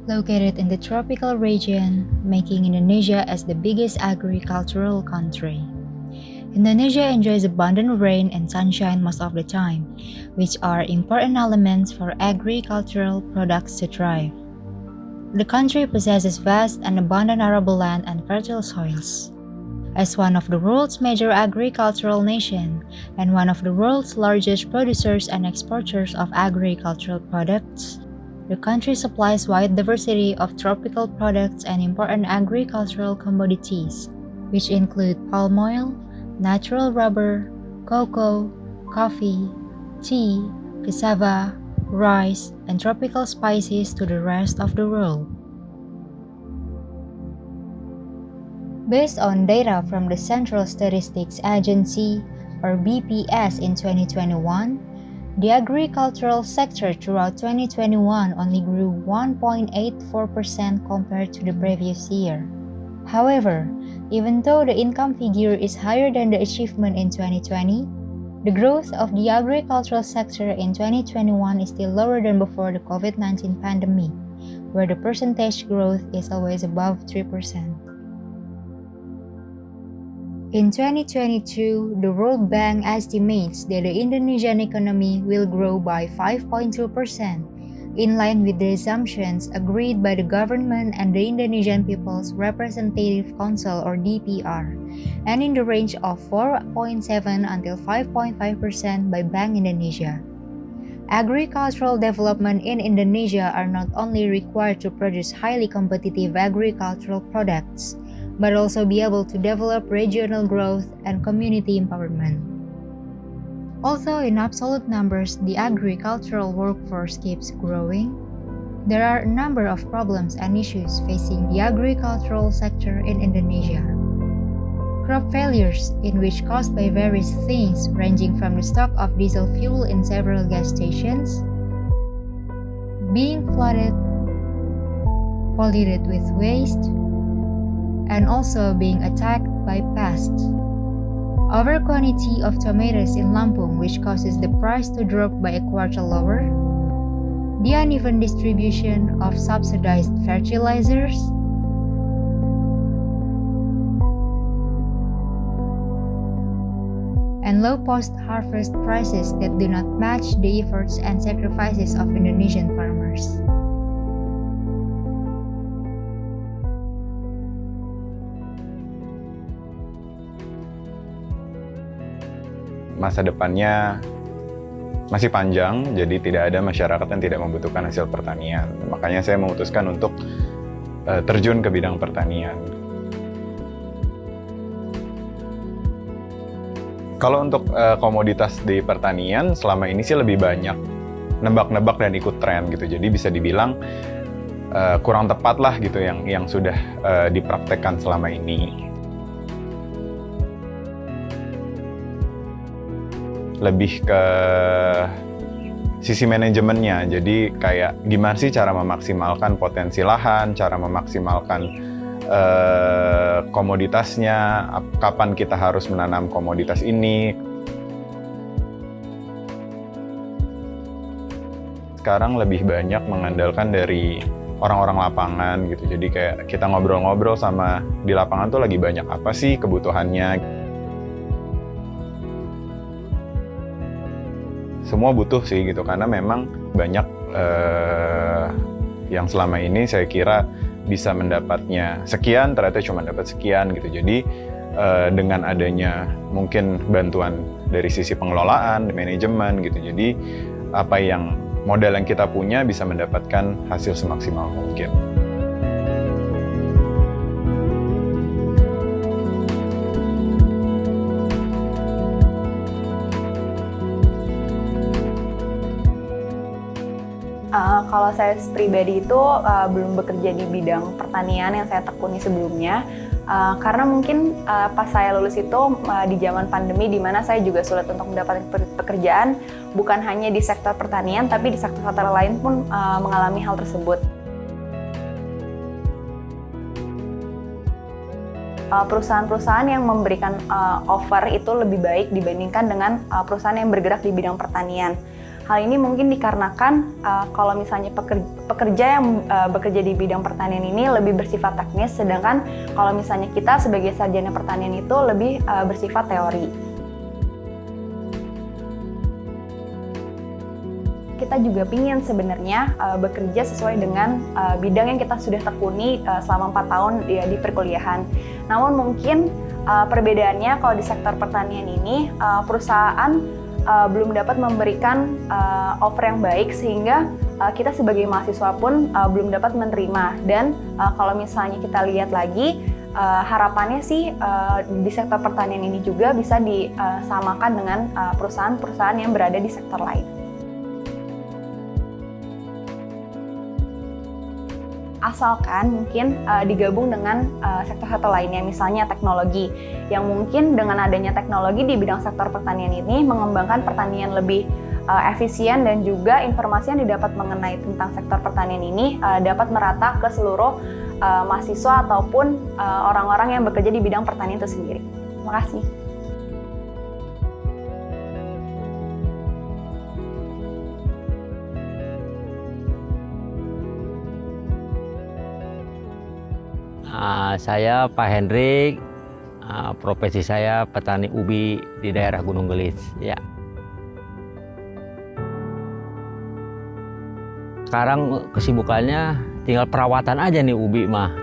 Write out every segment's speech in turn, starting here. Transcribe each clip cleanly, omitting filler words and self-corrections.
Located in the tropical region, making Indonesia as the biggest agricultural country. Indonesia enjoys abundant rain and sunshine most of the time, which are important elements for agricultural products to thrive. The country possesses vast and abundant arable land and fertile soils. As one of the world's major agricultural nations and one of the world's largest producers and exporters of agricultural products, the country supplies wide diversity of tropical products and important agricultural commodities, which include palm oil, natural rubber, cocoa, coffee, tea, cassava, rice, and tropical spices to the rest of the world. Based on data from the Central Statistics Agency, or BPS, in 2021, the agricultural sector throughout 2021 only grew 1.84% compared to the previous year. However, even though the income figure is higher than the achievement in 2020, the growth of the agricultural sector in 2021 is still lower than before the COVID-19 pandemic, where the percentage growth is always above 3%. In 2022, the World Bank estimates that the Indonesian economy will grow by 5.2%, in line with the assumptions agreed by the government and the Indonesian People's Representative Council, or DPR, and in the range of 4.7 until 5.5% by Bank Indonesia. Agricultural development in Indonesia are not only required to produce highly competitive agricultural products, but also be able to develop regional growth and community empowerment. Although in absolute numbers the agricultural workforce keeps growing, there are a number of problems and issues facing the agricultural sector in Indonesia. Crop failures, in which caused by various things ranging from the stock of diesel fuel in several gas stations, being flooded, polluted with waste, and also being attacked by pests. Over quantity of tomatoes in Lampung, which causes the price to drop by a quarter lower, the uneven distribution of subsidized fertilizers, and low post-harvest prices that do not match the efforts and sacrifices of Indonesian farmers. Masa depannya masih panjang, jadi tidak ada masyarakat yang tidak membutuhkan hasil pertanian. Makanya saya memutuskan untuk terjun ke bidang pertanian. Kalau untuk komoditas di pertanian, selama ini sih lebih banyak nebak-nebak dan ikut tren gitu. Jadi bisa dibilang kurang tepat lah gitu yang sudah dipraktekkan selama ini. Lebih ke sisi manajemennya, jadi kayak gimana sih cara memaksimalkan potensi lahan, cara memaksimalkan komoditasnya, kapan kita harus menanam komoditas ini. Sekarang lebih banyak mengandalkan dari orang-orang lapangan gitu, jadi kayak kita ngobrol-ngobrol sama di lapangan tuh lagi banyak apa sih kebutuhannya. Semua butuh sih gitu, karena memang banyak yang selama ini saya kira bisa mendapatnya sekian, ternyata cuma dapat sekian gitu. Jadi dengan adanya mungkin bantuan dari sisi pengelolaan, manajemen gitu, jadi apa yang modal yang kita punya bisa mendapatkan hasil semaksimal mungkin. Kalau saya pribadi itu belum bekerja di bidang pertanian yang saya tekuni sebelumnya, karena mungkin pas saya lulus itu di zaman pandemi, di mana saya juga sulit untuk mendapatkan pekerjaan, bukan hanya di sektor pertanian, tapi di sektor-sektor lain pun mengalami hal tersebut. Perusahaan-perusahaan yang memberikan offer itu lebih baik dibandingkan dengan perusahaan yang bergerak di bidang pertanian. Hal ini mungkin dikarenakan kalau misalnya pekerja yang bekerja di bidang pertanian ini lebih bersifat teknis, sedangkan kalau misalnya kita sebagai sarjana pertanian itu lebih bersifat teori. Kita juga ingin sebenarnya bekerja sesuai dengan bidang yang kita sudah tekuni selama 4 tahun di perkuliahan. Namun mungkin perbedaannya kalau di sektor pertanian ini perusahaan belum dapat memberikan offer yang baik sehingga kita sebagai mahasiswa pun belum dapat menerima. Dan kalau misalnya kita lihat lagi, harapannya sih di sektor pertanian ini juga bisa disamakan dengan perusahaan-perusahaan yang berada di sektor lain. Asalkan mungkin digabung dengan sektor-sektor lainnya, misalnya teknologi, yang mungkin dengan adanya teknologi di bidang sektor pertanian ini mengembangkan pertanian lebih efisien, dan juga informasi yang didapat mengenai tentang sektor pertanian ini dapat merata ke seluruh mahasiswa ataupun orang-orang yang bekerja di bidang pertanian itu sendiri. Terima kasih. Saya Pak Hendrik, profesi saya petani ubi di daerah Gunung Gelis. Ya. Sekarang kesibukannya tinggal perawatan aja nih ubi mah.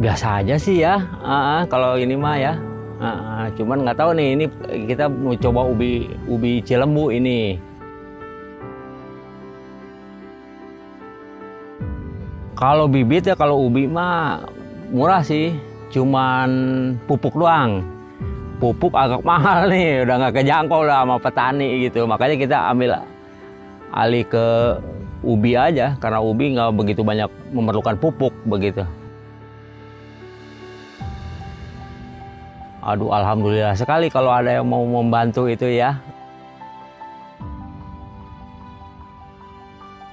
Biasa aja sih ya, kalau ini mah ya. Cuman nggak tahu nih, ini kita mau coba ubi Cilembu ini. Kalau bibit ya, kalau ubi mah murah sih, cuman pupuk doang. Pupuk agak mahal nih, udah nggak kejangkau lah sama petani gitu. Makanya kita ambil alih ke ubi aja, karena ubi nggak begitu banyak memerlukan pupuk begitu. Aduh, alhamdulillah sekali kalau ada yang mau membantu itu ya.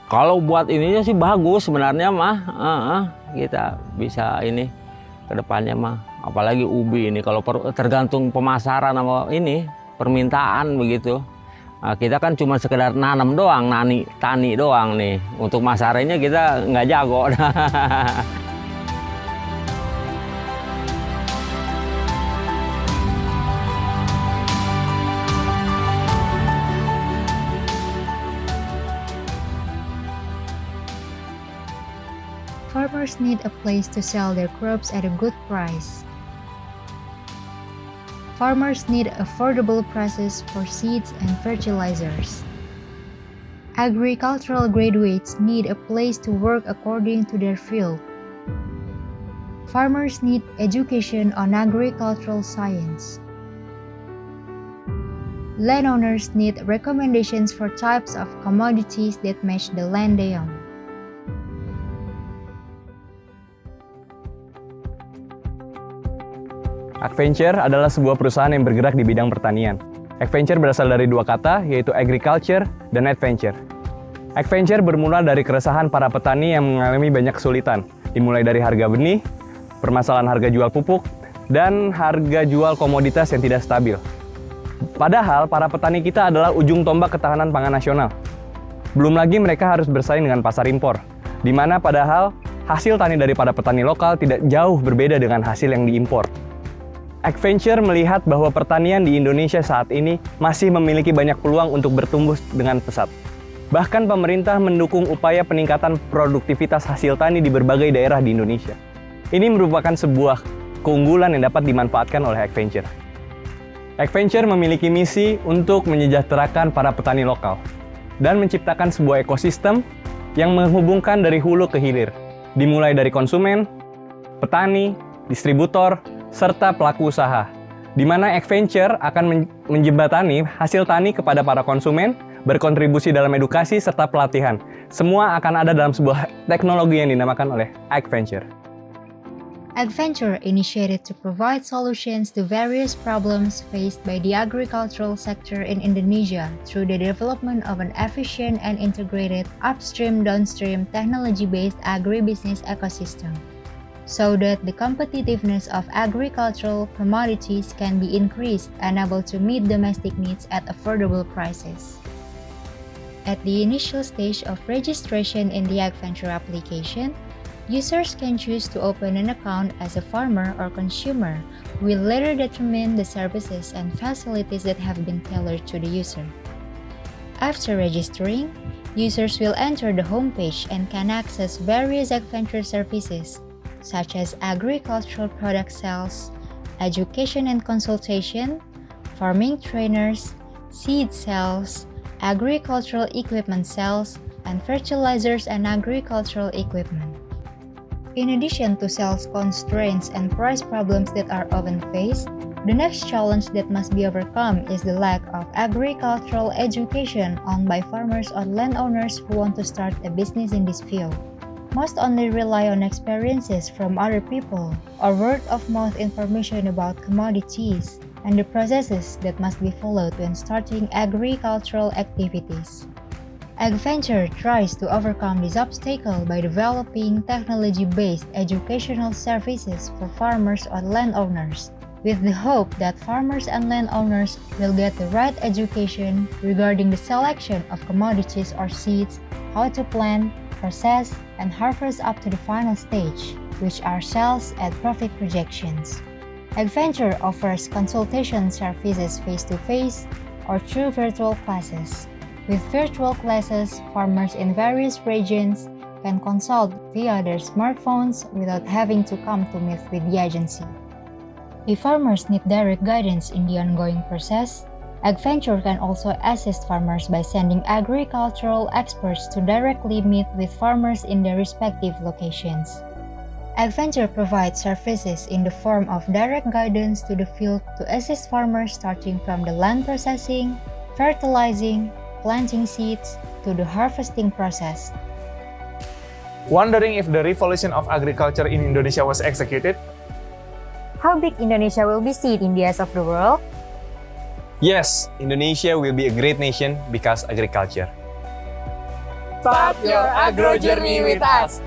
Kalau buat ininya sih bagus sebenarnya mah, kita bisa ini ke depannya mah. Apalagi ubi ini kalau tergantung pemasaran sama ini permintaan begitu. Nah, kita kan cuma sekedar nanam doang, tani doang nih. Untuk masarannya kita nggak jago. Farmers need a place to sell their crops at a good price. Farmers need affordable prices for seeds and fertilizers. Agricultural graduates need a place to work according to their field. Farmers need education on agricultural science. Landowners need recommendations for types of commodities that match the land they own. Agventure adalah sebuah perusahaan yang bergerak di bidang pertanian. Agventure berasal dari dua kata, yaitu agriculture dan adventure. Agventure bermula dari keresahan para petani yang mengalami banyak kesulitan, dimulai dari harga benih, permasalahan harga jual pupuk, dan harga jual komoditas yang tidak stabil. Padahal para petani kita adalah ujung tombak ketahanan pangan nasional. Belum lagi mereka harus bersaing dengan pasar impor, di mana padahal hasil tani daripada petani lokal tidak jauh berbeda dengan hasil yang diimpor. Agventure melihat bahwa pertanian di Indonesia saat ini masih memiliki banyak peluang untuk bertumbuh dengan pesat. Bahkan pemerintah mendukung upaya peningkatan produktivitas hasil tani di berbagai daerah di Indonesia. Ini merupakan sebuah keunggulan yang dapat dimanfaatkan oleh Agventure. Agventure memiliki misi untuk menyejahterakan para petani lokal dan menciptakan sebuah ekosistem yang menghubungkan dari hulu ke hilir, dimulai dari konsumen, petani, distributor, serta pelaku usaha, di mana Agventure akan menjembatani hasil tani kepada para konsumen, berkontribusi dalam edukasi serta pelatihan. Semua akan ada dalam sebuah teknologi yang dinamakan oleh Agventure. Agventure initiated to provide solutions to various problems faced by the agricultural sector in Indonesia through the development of an efficient and integrated upstream-downstream technology-based agribusiness ecosystem. so that the competitiveness of agricultural commodities can be increased and able to meet domestic needs at affordable prices. At the initial stage of registration in the AgVenture application, users can choose to open an account as a farmer or consumer. We'll later determine the services and facilities that have been tailored to the user. After registering, users will enter the homepage and can access various AgVenture services, such as agricultural product sales, education and consultation, farming trainers, seed sales, agricultural equipment sales, and fertilizers and agricultural equipment. In addition to sales constraints and price problems that are often faced, the next challenge that must be overcome is the lack of agricultural education owned by farmers or landowners who want to start a business in this field. Most only rely on experiences from other people or word-of-mouth information about commodities and the processes that must be followed when starting agricultural activities. AgVenture tries to overcome this obstacle by developing technology-based educational services for farmers or landowners, with the hope that farmers and landowners will get the right education regarding the selection of commodities or seeds, how to plant, process, and harvest up to the final stage, which are sales and profit projections. AgVenture offers consultation services face-to-face or through virtual classes. With virtual classes, farmers in various regions can consult via their smartphones without having to come to meet with the agency. If farmers need direct guidance in the ongoing process, AgVenture can also assist farmers by sending agricultural experts to directly meet with farmers in their respective locations. AgVenture provides services in the form of direct guidance to the field to assist farmers starting from the land processing, fertilizing, planting seeds, to the harvesting process. Wondering if the revolution of agriculture in Indonesia was executed? How big Indonesia will be seen in the eyes of the world? Yes, Indonesia will be a great nation because agriculture. Start your agro journey with us!